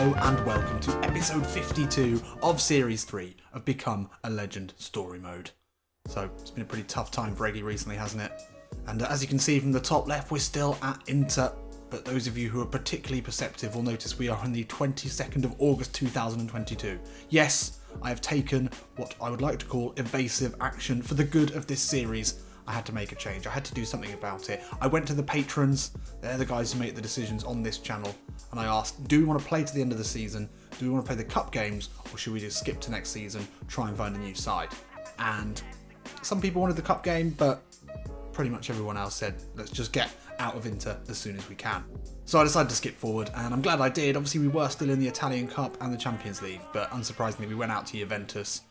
Hello and welcome to episode 52 of Series 3 of Become a Legend Story Mode. So, it's been a pretty tough time for Eggy recently, hasn't it? And as you can see from the top left, we're still at Inter, but those of you who are particularly perceptive will notice we are on the 22nd of August 2022. Yes, I have taken what I would like to call evasive action for the good of this series. I had to make a change. I had to do something about it. I went to the patrons, they're the guys who make the decisions on this channel, and I asked, do we want to play to the end of the season? Do we want to play the cup games, or should we just skip to next season, try and find a new side? And some people wanted the cup game, but pretty much everyone else said, let's just get out of Inter as soon as we can. So I decided to skip forward, and I'm glad I did. Obviously we were still in the Italian Cup and the Champions League, but unsurprisingly we went out to Juventus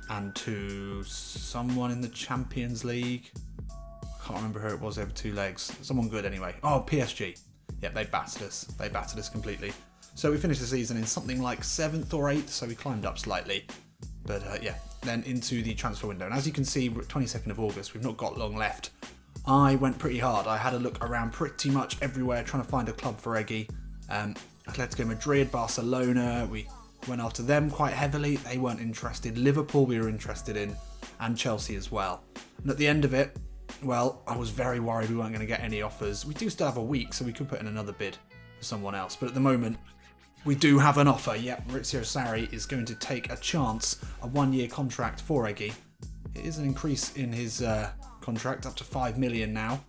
and to someone in the Champions League. I can't remember who it was over two legs. Someone good anyway. Oh, PSG. Yep, they battered us. They battered us completely. So we finished the season in something like 7th or 8th, so we climbed up slightly. But yeah, then into the transfer window. And as you can see, we're at 22nd of August. We've not got long left. I went pretty hard. I had a look around pretty much everywhere trying to find a club for Eggy. Atletico Madrid, Barcelona, we went after them quite heavily. They weren't interested. Liverpool we were interested in, and Chelsea as well. And at the end of it, well, I was very worried we weren't going to get any offers. We do still have a week, so we could put in another bid for someone else. But at the moment, we do have an offer. Yep, Maurizio Sarri is going to take a chance, a one-year contract for Eggy. It is an increase in his contract, up to 5 million now.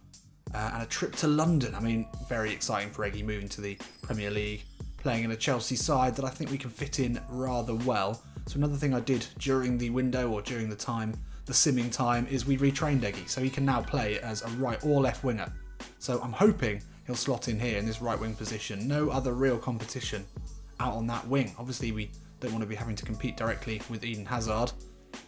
And a trip to London. I mean, very exciting for Eggy, moving to the Premier League, playing in a Chelsea side that I think we can fit in rather well. So another thing I did during the window, or during the time, the simming time, is we retrained Eggy, so he can now play as a right or left winger. So I'm hoping he'll slot in here in this right wing position. No other real competition out on that wing. Obviously we don't want to be having to compete directly with Eden Hazard,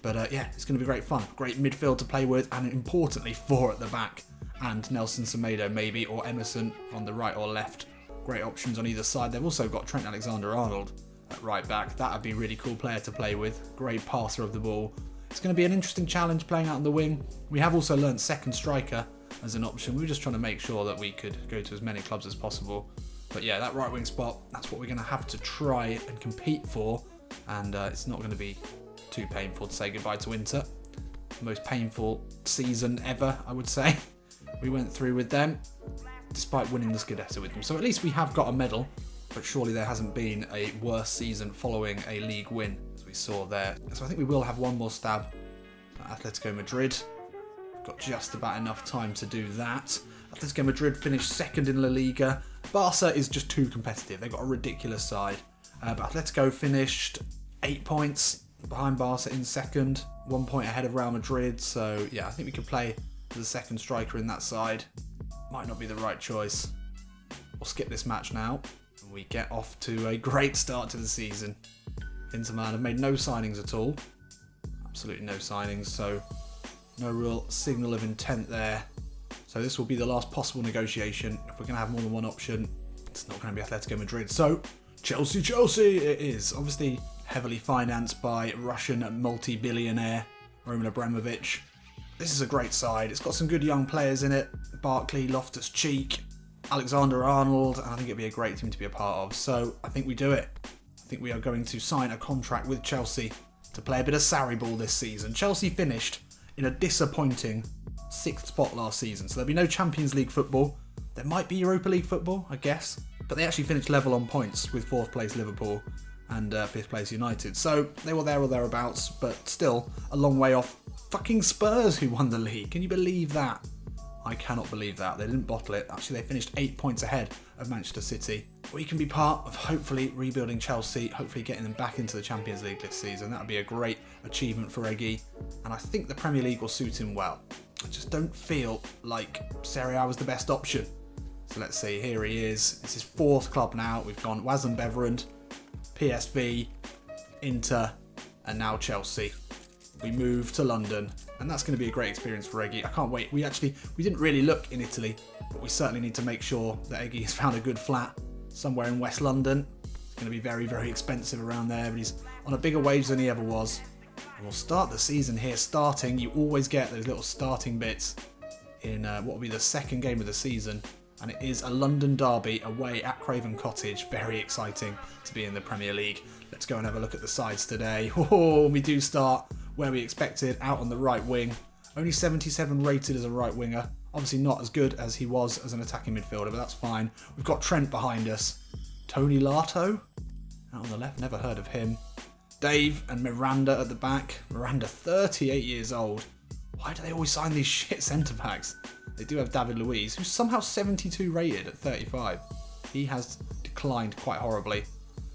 but yeah, it's going to be great fun. Great midfield to play with, and importantly 4 at the back, and Nelson Semedo maybe, or Emerson on the right or left. Great options on either side. They've also got Trent Alexander-Arnold at right back. That would be a really cool player to play with. Great passer of the ball. It's going to be an interesting challenge playing out on the wing. We have also learnt second striker as an option. We were just trying to make sure that we could go to as many clubs as possible. But yeah, that right wing spot, that's what we're going to have to try and compete for. And it's not going to be too painful to say goodbye to Inter. The most painful season ever, I would say. We went through with them, despite winning the Scudetto with them. So at least we have got a medal, but surely there hasn't been a worse season following a league win, as we saw there. So I think we will have one more stab at Atletico Madrid. We've got just about enough time to do that. Atletico Madrid finished 2nd in La Liga. Barca is just too competitive. They've got a ridiculous side. But Atletico finished 8 points behind Barca in 2nd, 1 point ahead of Real Madrid. So yeah, I think we could play as a second striker in that side. Might not be the right choice. We'll skip this match now. We get off to a great start to the season. Inter Milan have made no signings at all. Absolutely no signings, so no real signal of intent there. So this will be the last possible negotiation. If we're going to have more than one option, it's not going to be Atletico Madrid. So Chelsea it is. Obviously heavily financed by Russian multi-billionaire Roman Abramovich. This is a great side. It's got some good young players in it. Barkley, Loftus-Cheek, Alexander-Arnold, and I think it'd be a great team to be a part of. So I think we do it. I think we are going to sign a contract with Chelsea to play a bit of Sarri ball this season. Chelsea finished in a disappointing 6th spot last season, so there'll be no Champions League football. There might be Europa League football, I guess, but they actually finished level on points with 4th place Liverpool and 5th place United. So they were there or thereabouts, but still a long way off fucking Spurs, who won the league. Can you believe that? I cannot believe that. They didn't bottle it. Actually, they finished 8 points ahead of Manchester City. We can be part of hopefully rebuilding Chelsea, hopefully getting them back into the Champions League this season. That would be a great achievement for Eggy, and I think the Premier League will suit him well. I just don't feel like Serie A was the best option. So let's see, here he is. It's his 4th club now. We've gone Wazan Beverand, PSV, Inter, and now Chelsea. We move to London, and that's going to be a great experience for Eggy. I can't wait. We didn't really look in Italy, but we certainly need to make sure that Eggy has found a good flat somewhere in West London. It's going to be very, very expensive around there, but he's on a bigger wage than he ever was. And we'll start the season here starting. You always get those little starting bits in what will be the 2nd game of the season and it is a London derby away at Craven Cottage. Very exciting to be in the Premier League. Let's go and have a look at the sides today. Oh, we do start where we expected, out on the right wing. Only 77 rated as a right winger. Obviously not as good as he was as an attacking midfielder, but that's fine. We've got Trent behind us. Tony Lato out on the left, never heard of him. Dave and Miranda at the back. Miranda, 38 years old. Why do they always sign these shit centre-backs? They do have David Luiz, who's somehow 72 rated at 35. He has declined quite horribly.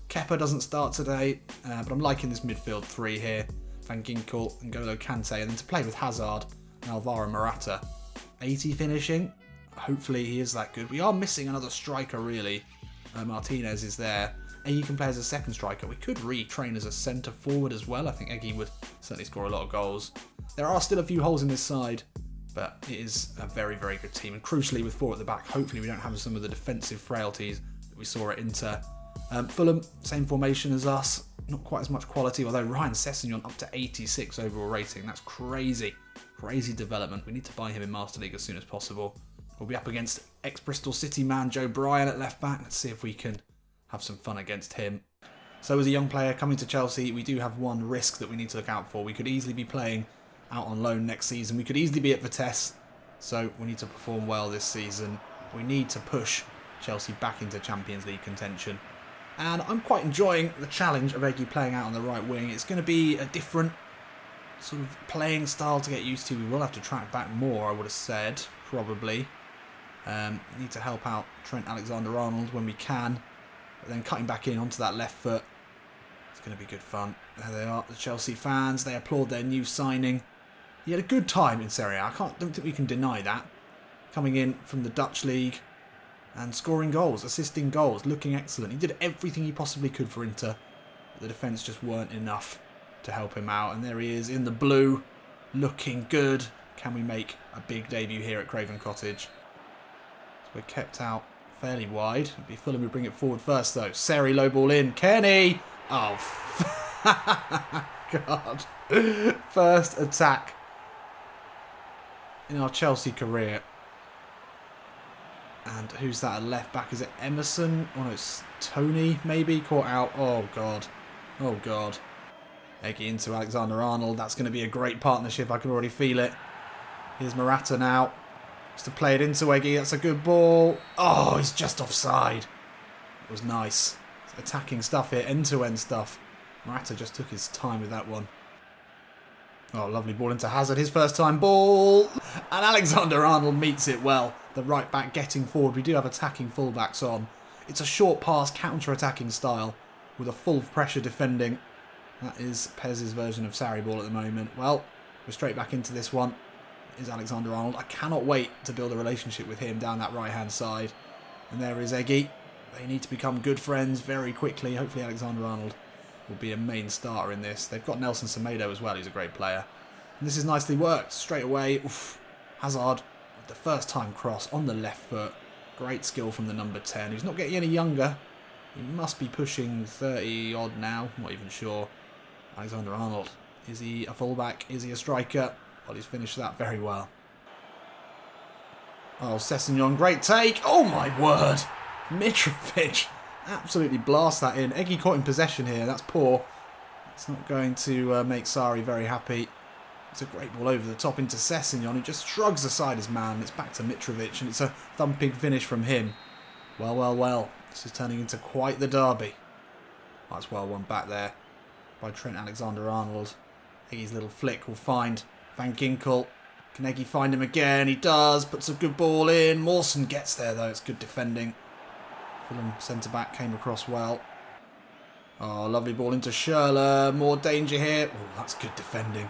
Kepa doesn't start today, but I'm liking this midfield three here. Van Ginkel, N'Golo Kante, and then to play with Hazard and Alvaro Morata. 80 finishing. Hopefully he is that good. We are missing another striker, really. Martinez is there. Eggy can play as a second striker. We could retrain as a centre forward as well. I think Eggy would certainly score a lot of goals. There are still a few holes in this side, but it is a very, very good team. And crucially, with four at the back, hopefully we don't have some of the defensive frailties that we saw at Inter. Fulham, same formation as us. Not quite as much quality, although Ryan Sessegnon up to 86 overall rating. That's crazy. Crazy development. We need to buy him in Master League as soon as possible. We'll be up against ex-Bristol City man Joe Bryan at left back. Let's see if we can have some fun against him. So as a young player coming to Chelsea, we do have one risk that we need to look out for. We could easily be playing out on loan next season. We could easily be at Vitesse. So we need to perform well this season. We need to push Chelsea back into Champions League contention. And I'm quite enjoying the challenge of Eggy playing out on the right wing. It's going to be a different sort of playing style to get used to. We will have to track back more, I would have said, probably. Need to help out Trent Alexander-Arnold when we can. But then cutting back in onto that left foot. It's going to be good fun. There they are, the Chelsea fans. They applaud their new signing. He had a good time in Serie A. Don't think we can deny that. Coming in from the Dutch league and scoring goals, assisting goals, looking excellent. He did everything he possibly could for Inter. But the defence just weren't enough to help him out. And there he is in the blue, looking good. Can we make a big debut here at Craven Cottage? So we're kept out fairly wide. It'd be Fulham who bring it forward first though. Seri low ball in. Kenny! Oh, God. First attack in our Chelsea career. And who's that? A left back? Is it Emerson? Oh no, it's Tony maybe. Caught out. Oh, God. Oh, God. Eggy into Alexander-Arnold. That's going to be a great partnership. I can already feel it. Here's Morata now. Just to play it into Eggy. That's a good ball. Oh, he's just offside. It was nice. It's attacking stuff here. End-to-end stuff. Morata just took his time with that one. Oh, lovely ball into Hazard. His first time ball. And Alexander-Arnold meets it well. The right back getting forward. We do have attacking fullbacks on. It's a short pass, counter-attacking style with a full pressure defending. That is PES's version of Sarri ball at the moment. Well, we're straight back into this one. It is Alexander-Arnold. I cannot wait to build a relationship with him down that right-hand side. And there is Eggy. They need to become good friends very quickly. Hopefully Alexander-Arnold will be a main starter in this. They've got Nelson Semedo as well. He's a great player. And this is nicely worked. Straight away. Oof. Hazard with the first time cross on the left foot. Great skill from the number 10. He's not getting any younger. He must be pushing 30 odd now. I'm not even sure. Alexander-Arnold. Is he a fullback? Is he a striker? Well, he's finished that very well. Oh, Sessegnon, great take. Oh my word. Mitrovic absolutely blast that in. Eggy caught in possession here. That's poor. It's not going to make Sarri very happy. It's a great ball over the top into Sessegnon, who just shrugs aside his man. It's back to Mitrovic, and it's a thumping finish from him. Well, well, well. This is turning into quite the derby. That's well won back there by Trent Alexander-Arnold. Eggy's little flick will find Van Ginkel. Can Eggy find him again? He does. Puts a good ball in. Mawson gets there, though. It's good defending. Fulham centre-back came across well. Oh, lovely ball into Schürrle. More danger here. Oh, that's good defending.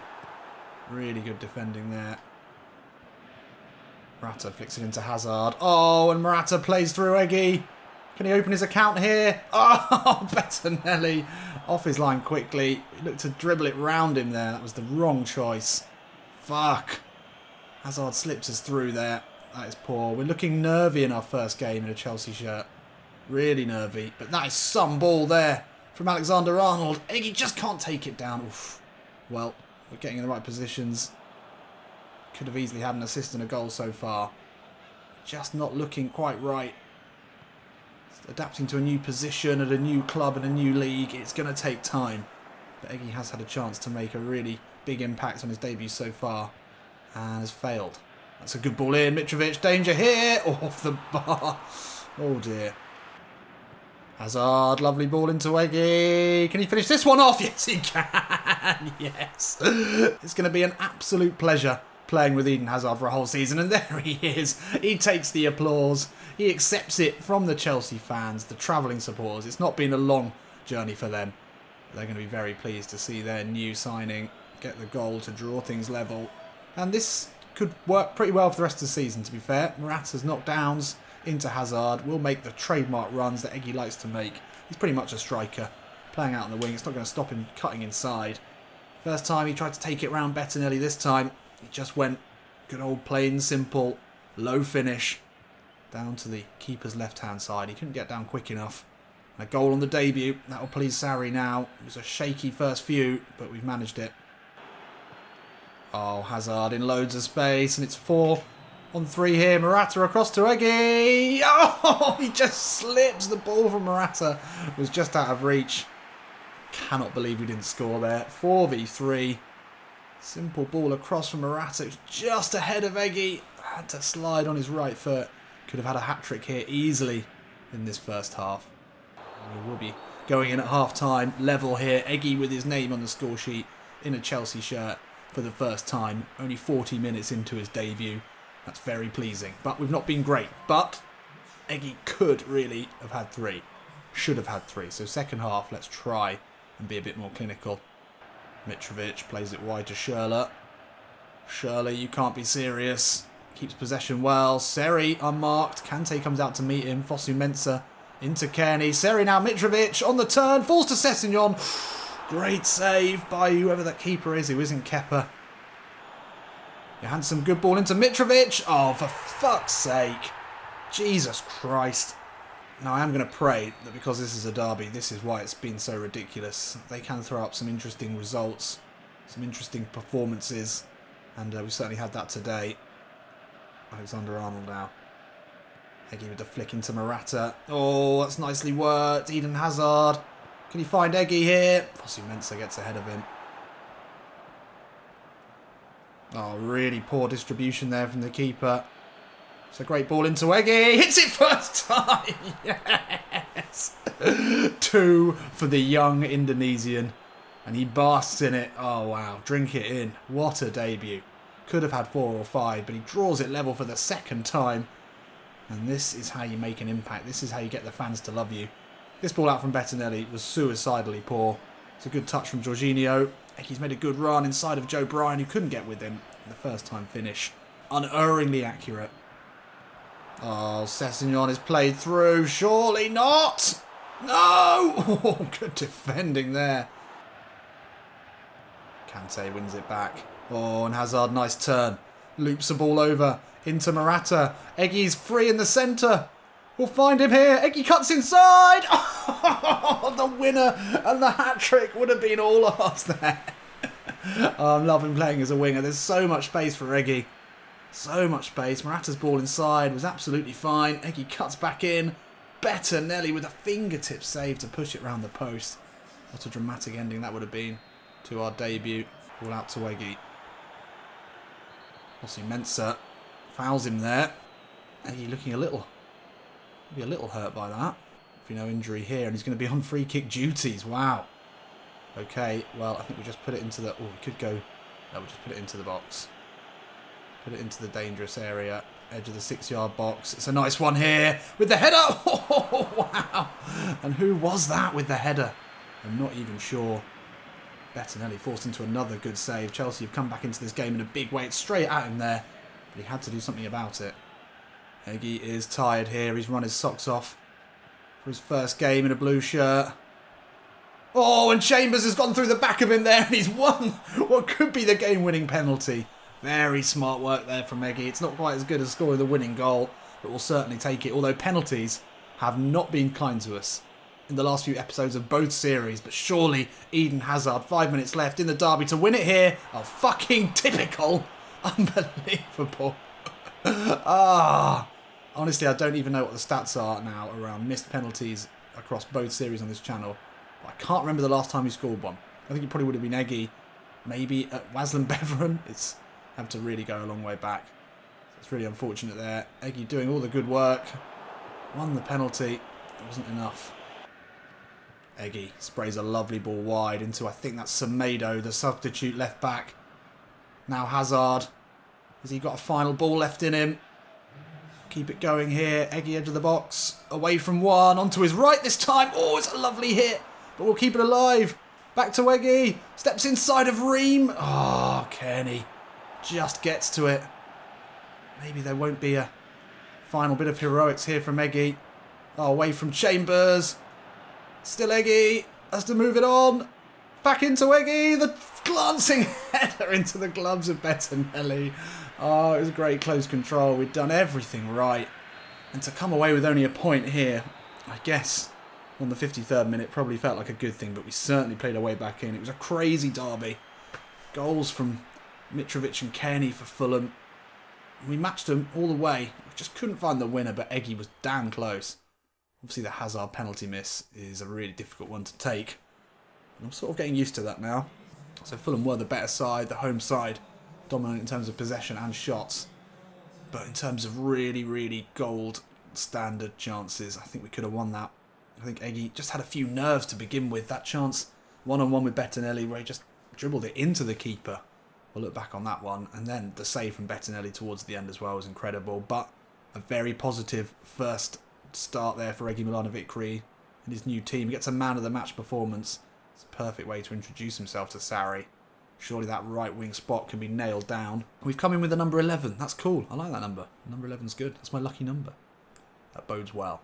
Really good defending there. Morata flicks it into Hazard. Oh, and Morata plays through Eggy. Can he open his account here? Oh, Bettinelli off his line quickly. He looked to dribble it round him there. That was the wrong choice. Fuck. Hazard slips us through there. That is poor. We're looking nervy in our first game in a Chelsea shirt. Really nervy. But that is some ball there from Alexander-Arnold. Eggy just can't take it down. Oof. Well, we're getting in the right positions. Could have easily had an assist and a goal so far. just not looking quite right. Adapting to a new position at a new club and a new league, it's going to take time. But Eggy has had a chance to make a really big impact on his debut so far and has failed. That's a good ball in. Mitrovic, danger here. Off the bar. Oh dear. Hazard, lovely ball into Eggy. Can he finish this one off? Yes, he can. Yes. It's going to be an absolute pleasure playing with Eden Hazard for a whole season. And there he is. He takes the applause. He accepts it from the Chelsea fans, the travelling supporters. It's not been a long journey for them. They're going to be very pleased to see their new signing get the goal to draw things level. And this could work pretty well for the rest of the season, to be fair. Morata's knockdowns into Hazard will make the trademark runs that Eggy likes to make. He's pretty much a striker, playing out on the wing. It's not going to stop him cutting inside. First time he tried to take it round Bettinelli. This time he just went good old plain simple low finish down to the keeper's left hand side. He couldn't get down quick enough. And a goal on the debut. That'll please Sarri now. It was a shaky first few, but we've managed it. Oh, Hazard in loads of space, and it's 4-on-3 here. Morata across to Eggy. Oh, he just slips. The ball from Morata was just out of reach. Cannot believe we didn't score there. 4v3. Simple ball across from Morata. It was just ahead of Eggy. Had to slide on his right foot. Could have had a hat-trick here easily in this first half. We will be going in at half-time. Level here. Eggy with his name on the score sheet in a Chelsea shirt for the first time. Only 40 minutes into his debut. That's very pleasing. But we've not been great. But Eggy could really have had 3. Should have had 3. So second half, let's try and be a bit more clinical. Mitrovic plays it wide to Schürrle. Schürrle, you can't be serious. Keeps possession well. Seri unmarked. Kante comes out to meet him. Fosu-Mensah into Kearney. Seri now. Mitrovic on the turn. Falls to Sessegnon. Great save by whoever that keeper is who isn't Kepa. Johansson, good ball into Mitrovic. Oh, for fuck's sake. Jesus Christ. Now, I am going to pray that because this is a derby, this is why it's been so ridiculous. They can throw up some interesting results, some interesting performances, and we certainly had that today. Alexander-Arnold now. Eggy with the flick into Morata. Oh, that's nicely worked. Eden Hazard. Can he find Eggy here? Fosu-Mensah gets ahead of him. Oh, really poor distribution there from the keeper. It's a great ball into Eggy. Hits it first time. Yes. 2 for the young Indonesian. And he basks in it. Oh, wow. Drink it in. What a debut. Could have had 4 or 5, but he draws it level for the second time. And this is how you make an impact. This is how you get the fans to love you. This ball out from Bettinelli was suicidally poor. It's a good touch from Jorginho. Eggy's made a good run inside of Joe Bryan, who couldn't get with him. The first time finish. Unerringly accurate. Oh, Sessegnon is played through. Surely not. No! Oh, good defending there. Kante wins it back. Oh, and Hazard, nice turn. Loops the ball over into Morata. Eggy's free in the centre. We'll find him here. Eggy cuts inside. Oh, the winner and the hat-trick would have been all ours there. Oh, I'm loving playing as a winger. There's so much space for Eggy. So much space. Morata's ball inside was absolutely fine. Eggy cuts back in. Bettinelli with a fingertip save to push it round the post. What a dramatic ending that would have been to our debut. Ball out to Eggy. Fosu-Mensah fouls him there. Eggy looking maybe a little hurt by that. No injury here, and he's going to be on free kick duties. Wow. Okay, well, I think we just put it into the... Oh, we could go... No, we'll just put it into the box. Put it into the dangerous area. Edge of the 6-yard box. It's a nice one here with the header. Oh, wow. And who was that with the header? I'm not even sure. Bettinelli forced into another good save. Chelsea have come back into this game in a big way. It's straight at him there. But he had to do something about it. Eggy is tired here. He's run his socks off for his first game in a blue shirt. Oh, and Chambers has gone through the back of him there, and he's won what could be the game-winning penalty. Very smart work there from Eggy. It's not quite as good as scoring the winning goal, but we'll certainly take it. Although penalties have not been kind to us in the last few episodes of both series. But surely Eden Hazard, 5 minutes left in the derby to win it here. Oh, fucking typical. Unbelievable. Honestly, I don't even know what the stats are now around missed penalties across both series on this channel. But I can't remember the last time he scored one. I think it probably would have been Eggy, maybe at Wasland Beveron. It's had to really go a long way back. So it's really unfortunate there. Eggy doing all the good work. Won the penalty. It wasn't enough. Eggy sprays a lovely ball wide into, I think that's Semedo, the substitute left back. Now Hazard. Has he got a final ball left in him? Keep it going here. Eggy edge of the box. Away from one. Onto his right this time. Oh, it's a lovely hit. But we'll keep it alive. Back to Eggy. Steps inside of Ream. Oh, Kenny just gets to it. Maybe there won't be a final bit of heroics here from Eggy. Oh, away from Chambers. Still Eggy. Has to move it on. Back into Eggy. The glancing header into the gloves of Bettinelli. Oh, it was great close control. We'd done everything right. And to come away with only a point here, I guess, on the 53rd minute probably felt like a good thing, but we certainly played our way back in. It was a crazy derby. Goals from Mitrovic and Kenny for Fulham. We matched them all the way. We just couldn't find the winner, but Eggy was damn close. Obviously, the Hazard penalty miss is a really difficult one to take. And I'm sort of getting used to that now. So Fulham were the better side, the home side. Dominant in terms of possession and shots. But in terms of really, really gold standard chances, I think we could have won that. I think Eggy just had a few nerves to begin with. That chance, one-on-one with Bettinelli, where he just dribbled it into the keeper. We'll look back on that one. And then the save from Bettinelli towards the end as well was incredible. But a very positive first start there for Eggy Milanovic and his new team. He gets a man of the match performance. It's a perfect way to introduce himself to Sarri. Surely that right wing spot can be nailed down. We've come in with the number 11. That's cool. I like that number. Number 11's good. That's my lucky number. That bodes well.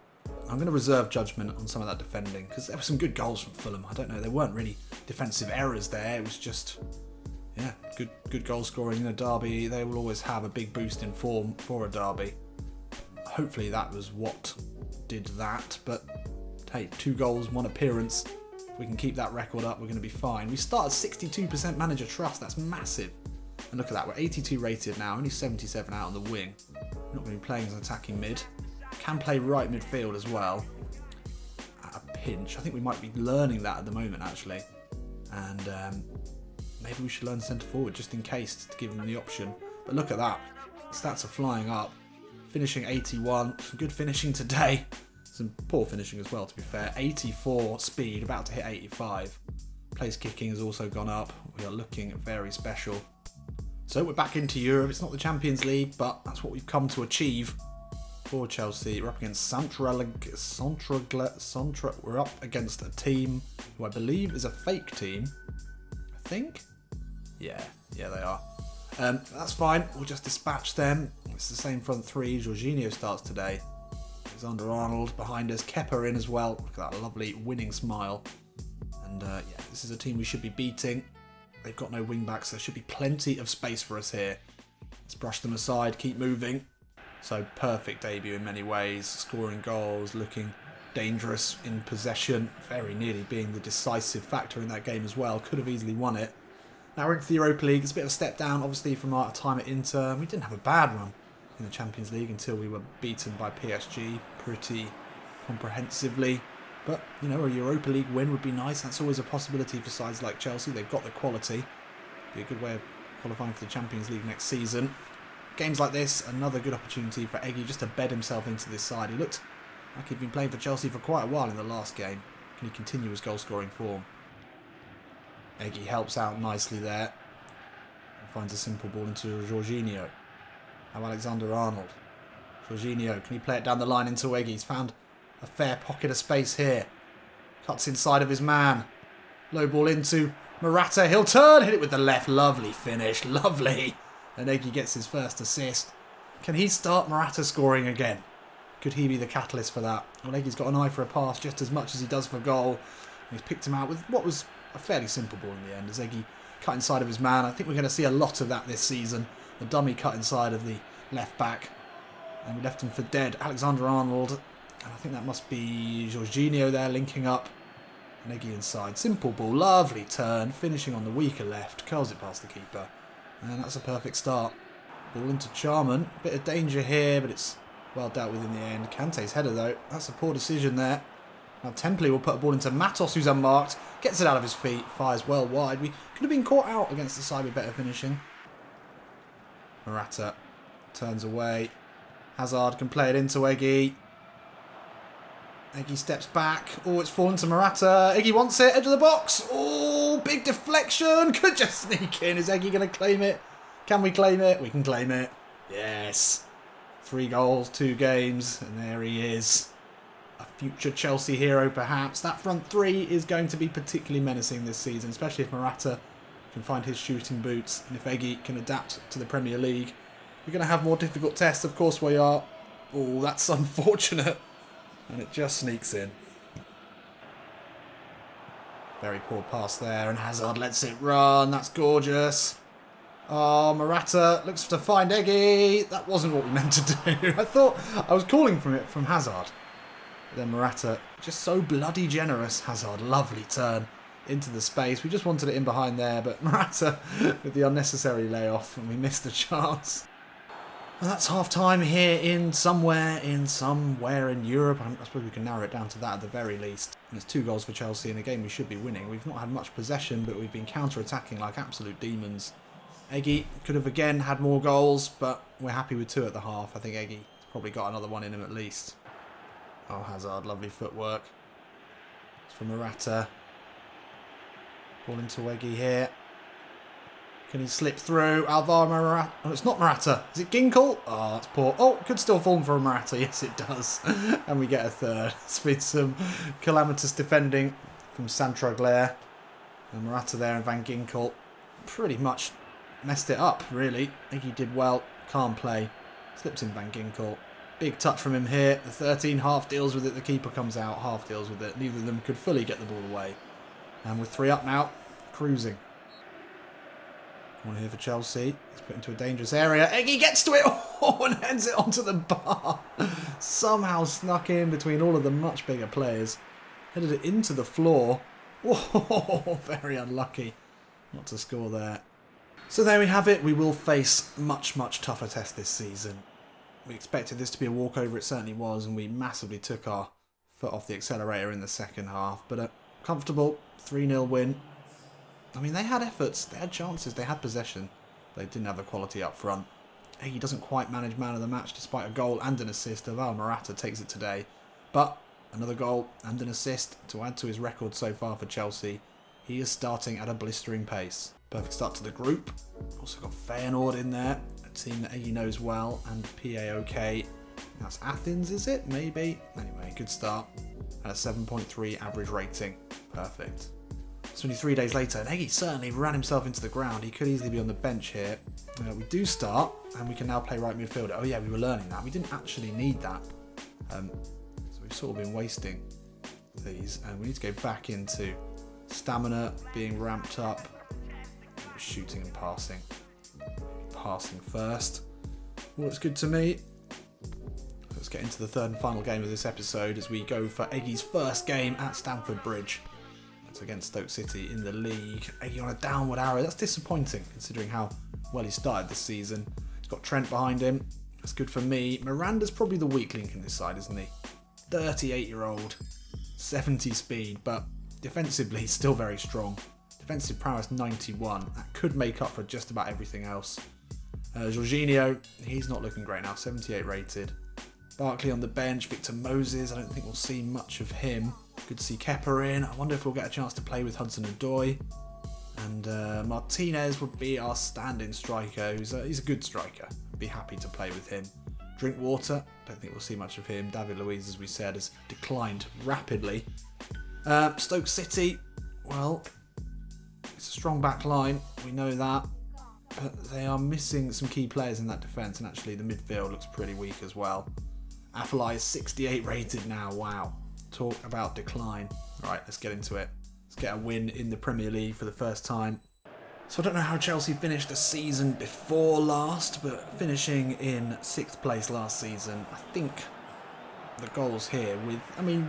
I'm going to reserve judgment on some of that defending because there were some good goals from Fulham. I don't know. There weren't really defensive errors there. It was just, yeah, good goal scoring in a derby. They will always have a big boost in form for a derby. Hopefully that was what did that. But hey, 2 goals, 1 appearance. If we can keep that record up, we're going to be fine. We started 62% manager trust. That's massive. And look at that. We're 82 rated now. Only 77 out on the wing. We're not going to be playing as an attacking mid. Can play right midfield as well. At a pinch. I think we might be learning that at the moment, actually. And maybe we should learn centre forward just in case to give them the option. But look at that. Stats are flying up. Finishing 81. Some good finishing today. Some poor finishing as well, to be fair. 84 speed, about to hit 85. Place kicking has also gone up. We are looking very special. So we're back into Europe. It's not the Champions League, but that's what we've come to achieve for Chelsea. We're up against We're up against a team who I believe is a fake team. I think? Yeah, they are. That's fine. We'll just dispatch them. It's the same front three. Jorginho starts today. Alexander-Arnold behind us. Kepa in as well. Look at that lovely winning smile. And yeah, this is a team we should be beating. They've got no wing-backs. There should be plenty of space for us here. Let's brush them aside. Keep moving. So perfect debut in many ways. Scoring goals. Looking dangerous in possession. Very nearly being the decisive factor in that game as well. Could have easily won it. Now we're into the Europa League. It's a bit of a step down, obviously, from our time at Inter. We didn't have a bad run in the Champions League until we were beaten by PSG pretty comprehensively. But, you know, a Europa League win would be nice. That's always a possibility for sides like Chelsea. They've got the quality. Be a good way of qualifying for the Champions League next season. Games like this, another good opportunity for Eggy just to bed himself into this side. He looked like he'd been playing for Chelsea for quite a while in the last game. Can he continue his goal-scoring form? Eggy helps out nicely there. And finds a simple ball into Jorginho. Now Alexander-Arnold. Jorginho, can he play it down the line into Eggy? He's found a fair pocket of space here. Cuts inside of his man. Low ball into Morata. He'll turn, hit it with the left. Lovely finish, lovely. And Eggy gets his first assist. Can he start Morata scoring again? Could he be the catalyst for that? Well, Eggy's got an eye for a pass just as much as he does for goal. And he's picked him out with what was a fairly simple ball in the end as Eggy cut inside of his man. I think we're going to see a lot of that this season. The dummy cut inside of the left back. And we left him for dead. Alexander-Arnold. And I think that must be Jorginho there linking up. And Eggy inside. Simple ball. Lovely turn. Finishing on the weaker left. Curls it past the keeper. And that's a perfect start. Ball into Charman. Bit of danger here, but it's Well dealt with in the end. Kante's header though, that's a poor decision there. Now Templey will put a ball into Matos, who's unmarked. Gets it out of his feet, fires well wide. We could have been caught out against the side with better finishing. Morata turns away. Hazard can play it into EGY. EGY steps back. Oh, it's fallen to Morata. EGY wants it. Edge of the box. Oh, big deflection. Could just sneak in. Is EGY going to claim it? Can we claim it? We can claim it. Yes. 3 goals, 2 games. And there he is. A future Chelsea hero, perhaps. That front three is going to be particularly menacing this season, especially if Morata can find his shooting boots. And if EGY can adapt to the Premier League. We're going to have more difficult tests, of course we are. Oh, that's unfortunate. And it just sneaks in. Very poor pass there, and Hazard lets it run. That's gorgeous. Oh, Morata looks to find EGY. That wasn't what we meant to do. I thought I was calling from it from Hazard. But then Morata, just so bloody generous. Hazard, lovely turn into the space. We just wanted it in behind there, but Morata with the unnecessary layoff, and we missed the chance. And that's half-time here in somewhere in Europe. I suppose we can narrow it down to that at the very least. And it's 2 goals for Chelsea in a game we should be winning. We've not had much possession, but we've been counter-attacking like absolute demons. EGY could have again had more goals, but we're happy with 2 at the half. I think EGY's probably got another one in him at least. Oh, Hazard, lovely footwork. It's from Morata. Ball into EGY here. Can he slip through? Alvaro Morata. Oh, it's not Morata. Is it Ginkel? Oh, that's poor. Oh, it could still fall for Morata. Yes, it does. And we get a third. It's been some calamitous defending from Santragler. And Morata there and Van Ginkel pretty much messed it up, really. I think he did well. Calm play. Slips in Van Ginkel. Big touch from him here. The 13 half deals with it. The keeper comes out. Half deals with it. Neither of them could fully get the ball away. And with 3 up now, cruising. One here for Chelsea. He's put into a dangerous area. EGY gets to it and heads it onto the bar. Somehow snuck in between all of the much bigger players. Headed it into the floor. Whoa, very unlucky not to score there. So there we have it. We will face much tougher tests this season. We expected this to be a walkover. It certainly was. And we massively took our foot off the accelerator in the second half. But a comfortable 3-0 win. I mean, they had efforts, they had chances, they had possession. They didn't have the quality up front. He doesn't quite manage man of the match despite a goal and an assist. Alvaro Morata takes it today. But another goal and an assist to add to his record so far for Chelsea. He is starting at a blistering pace. Perfect start to the group. Also got Feyenoord in there, a team that EGY knows well, and PAOK. That's Athens, is it? Maybe. Anyway, good start. And a 7.3 average rating. Perfect. It's only 3 days later, and EGY certainly ran himself into the ground. He could easily be on the bench here. We do start, and we can now play right midfielder. Oh yeah, we were learning that. We didn't actually need that. So we've sort of been wasting these, and we need to go back into stamina, being ramped up, shooting and passing. Passing first. Well, it's good to me. Let's get into the 3rd and final game of this episode as we go for EGY's first game at Stamford Bridge. Against Stoke City in the league. EGY on a downward arrow. That's disappointing considering how well he started this season. He's got Trent behind him. That's good for me. Miranda's probably the weak link in this side, isn't he? 38-year-old, 70 speed, but defensively he's still very strong. Defensive prowess 91. That could make up for just about everything else. Jorginho, he's not looking great now. 78 rated. Barkley on the bench. Victor Moses, I don't think we'll see much of him. Good to see Kepa in. I wonder if we'll get a chance to play with Hudson-Odoi. And Martinez would be our stand-in striker. He's a good striker. I'd be happy to play with him. Drinkwater, don't think we'll see much of him. David Luiz, as we said, has declined rapidly. Stoke City, well, it's a strong back line. We know that. But they are missing some key players in that defence. And actually, the midfield looks pretty weak as well. Afellay is 68 rated now. Wow. Talk about decline. Right, let's get into it. Let's get a win in the Premier League for the first time. So I don't know how Chelsea finished the season before last, but finishing in 6th place last season, I think the goals here with,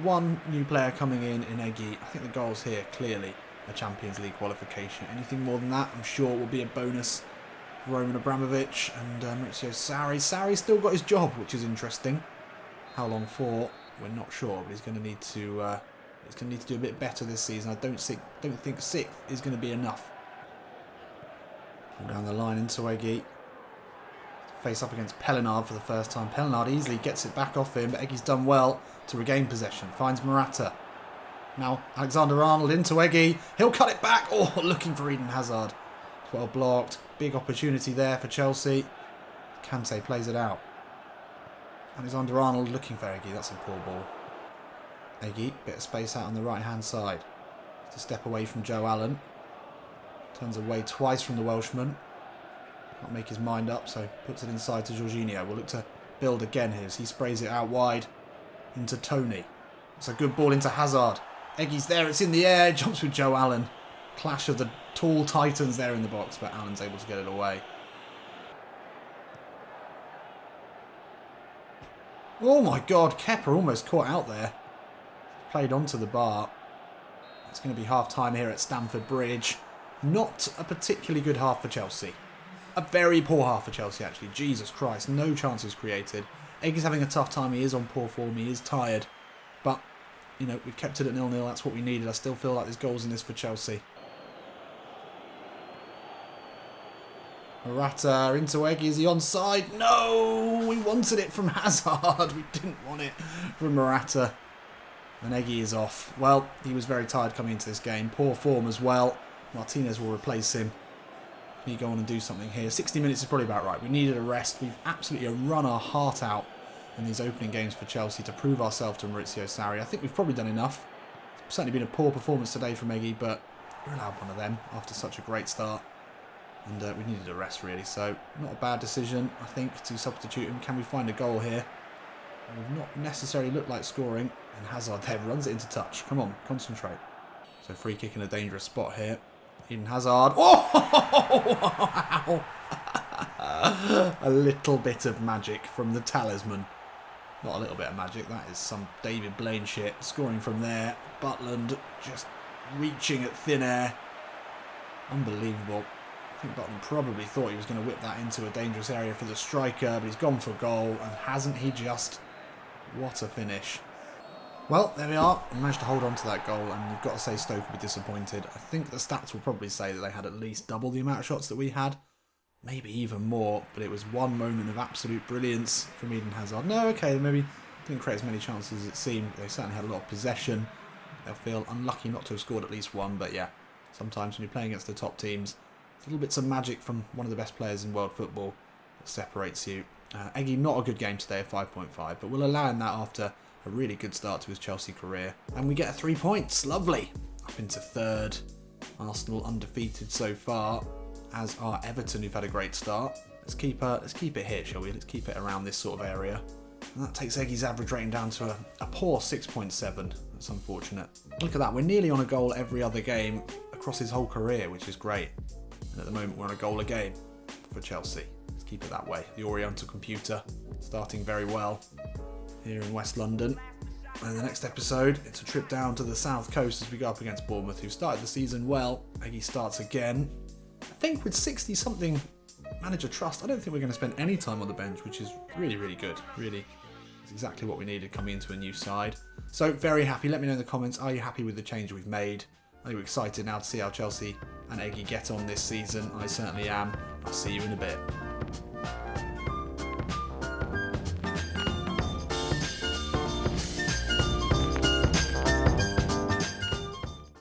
one new player coming in EGY, I think the goals here clearly a Champions League qualification. Anything more than that, I'm sure will be a bonus. Roman Abramovich and Maurizio Sarri. Sarri's still got his job, which is interesting. How long for? We're not sure, but he's going to need to. He's going to need to do a bit better this season. I don't think sixth is going to be enough. Down the line into Eggy. Face up against Pellinard for the first time. Pellinard easily gets it back off him, but Eggy's done well to regain possession. Finds Morata. Now Alexander-Arnold into Eggy. He'll cut it back. Oh, looking for Eden Hazard. Well blocked. Big opportunity there for Chelsea. Kante plays it out. Alexander-Arnold looking for Eggy. That's a poor ball. Eggy, bit of space out on the right-hand side. To step away from Joe Allen. Turns away twice from the Welshman. Can't make his mind up, so puts it inside to Jorginho. We'll look to build again here as he sprays it out wide into Tony. It's a good ball into Hazard. Eggy's there, it's in the air, jumps with Joe Allen. Clash of the tall titans there in the box, but Allen's able to get it away. Oh my god, Kepa almost caught out there. Played onto the bar. It's going to be half-time here at Stamford Bridge. Not a particularly good half for Chelsea. A very poor half for Chelsea, actually. Jesus Christ, no chances created. Eggy's having a tough time. He is on poor form. He is tired. But, you know, we've kept it at 0-0. That's what we needed. I still feel like there's goals in this for Chelsea. Morata into Eggy. Is he onside? No! We wanted it from Hazard. We didn't want it from Morata. And Eggy is off. Well, he was very tired coming into this game. Poor form as well. Martinez will replace him. Can he go on and do something here? 60 minutes is probably about right. We needed a rest. We've absolutely run our heart out in these opening games for Chelsea to prove ourselves to Maurizio Sarri. I think we've probably done enough. It's certainly been a poor performance today from Eggy, but we're allowed one of them after such a great start. And we needed a rest, really. So, not a bad decision, I think, to substitute him. Can we find a goal here? We've not necessarily looked like scoring. And Hazard there runs it into touch. Come on, concentrate. So, free kick in a dangerous spot here. Eden Hazard. Oh! Wow! A little bit of magic from the talisman. Not a little bit of magic. That is some David Blaine shit. Scoring from there. Butland just reaching at thin air. Unbelievable. I think Butland probably thought he was going to whip that into a dangerous area for the striker, but he's gone for goal, and hasn't he just? What a finish. Well, there we are. We managed to hold on to that goal, and you've got to say Stoke will be disappointed. I think the stats will probably say that they had at least double the amount of shots that we had. Maybe even more, but it was one moment of absolute brilliance from Eden Hazard. No, okay, maybe didn't create as many chances as it seemed. They certainly had a lot of possession. They'll feel unlucky not to have scored at least one, but yeah, sometimes when you're playing against the top teams, little bits of magic from one of the best players in world football that separates you. Eggy, not a good game today at 5.5, but we'll allow him that after a really good start to his Chelsea career. And we get 3 points. Lovely. Up into third. Arsenal undefeated so far, as are Everton, who've had a great start. Let's keep it here, shall we? Let's keep it around this sort of area. And that takes Eggy's average rating down to a poor 6.7. That's unfortunate. Look at that. We're nearly on a goal every other game across his whole career, which is great. And at the moment, we're on a goal a game for Chelsea. Let's keep it that way. The Oriental Computer starting very well here in West London. And the next episode, it's a trip down to the south coast as we go up against Bournemouth, who started the season well. Eggy starts again. I think with 60-something manager trust, I don't think we're going to spend any time on the bench, which is really, really good. Really, it's exactly what we needed coming into a new side. So, very happy. Let me know in the comments, are you happy with the change we've made? Are you excited now to see how Chelsea and Eggy get on this season? I certainly am. I'll see you in a bit.